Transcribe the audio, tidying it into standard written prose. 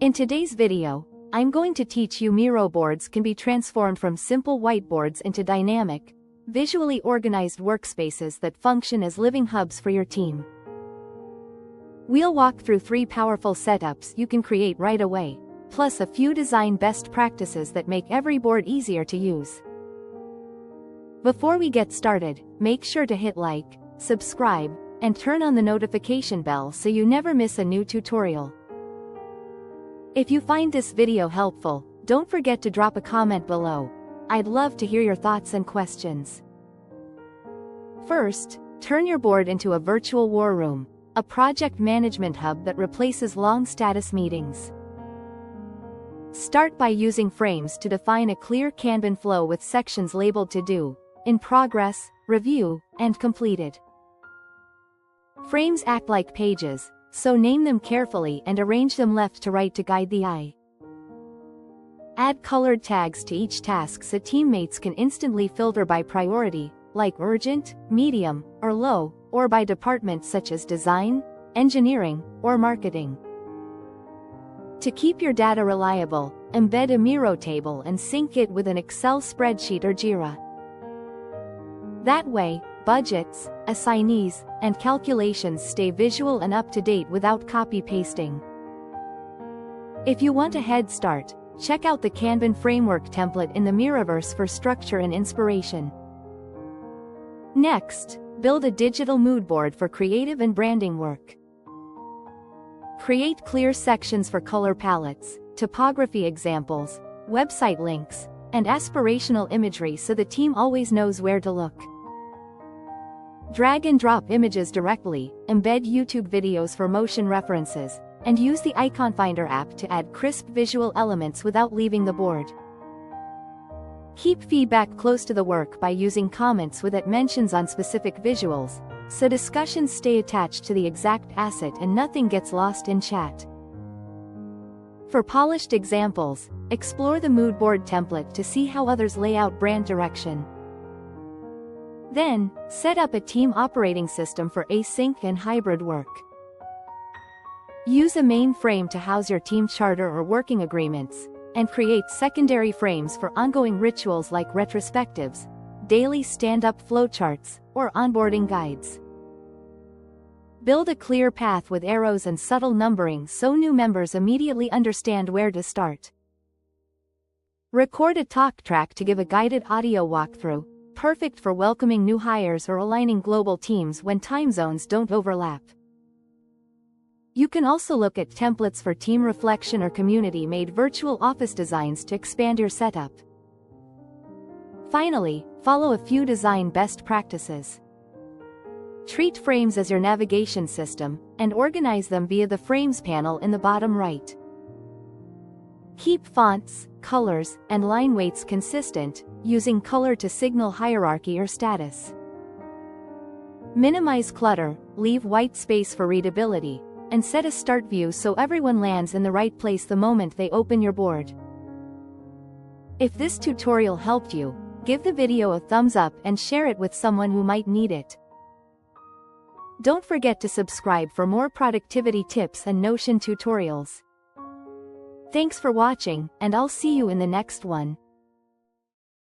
In today's video, I'm going to teach you Miro boards can be transformed from simple whiteboards into dynamic, visually organized workspaces that function as living hubs for your team. We'll walk through 3 powerful setups you can create right away, plus a few design best practices that make every board easier to use. Before we get started, make sure to hit like, subscribe, and turn on the notification bell so you never miss a new tutorial. If you find this video helpful, don't forget to drop a comment below. I'd love to hear your thoughts and questions. First, turn your board into a virtual war room, a project management hub that replaces long status meetings. Start by using frames to define a clear Kanban flow with sections labeled to do, in progress, review, and completed. Frames act like pages, so name them carefully and arrange them left to right to guide the eye. Add colored tags to each task so teammates can instantly filter by priority, like urgent, medium, or low, or by department such as design, engineering, or marketing. To keep your data reliable, embed a Miro table and sync it with an Excel spreadsheet or Jira. That way, budgets, assignees, and calculations stay visual and up-to-date without copy-pasting. If you want a head start, check out the Kanban framework template in the Miroverse for structure and inspiration. Next, build a digital mood board for creative and branding work. Create clear sections for color palettes, typography examples, website links, and aspirational imagery so the team always knows where to look. Drag and drop images directly, embed YouTube videos for motion references, and use the Icon Finder app to add crisp visual elements without leaving the board. Keep feedback close to the work by using comments with mentions on specific visuals, so discussions stay attached to the exact asset and nothing gets lost in chat. For polished examples, explore the mood board template to see how others lay out brand direction. Then, set up a team operating system for async and hybrid work. Use a main frame to house your team charter or working agreements, and create secondary frames for ongoing rituals like retrospectives, daily stand-up flowcharts, or onboarding guides. Build a clear path with arrows and subtle numbering so new members immediately understand where to start. Record a talk track to give a guided audio walkthrough, perfect for welcoming new hires or aligning global teams when time zones don't overlap. You can also look at templates for team reflection or community-made virtual office designs to expand your setup. Finally, follow a few design best practices. Treat frames as your navigation system, and organize them via the Frames panel in the bottom right. Keep fonts, colors, and line weights consistent, using color to signal hierarchy or status. Minimize clutter, leave white space for readability, and set a start view so everyone lands in the right place the moment they open your board. If this tutorial helped you, give the video a thumbs up and share it with someone who might need it. Don't forget to subscribe for more productivity tips and Notion tutorials. Thanks for watching, and I'll see you in the next one.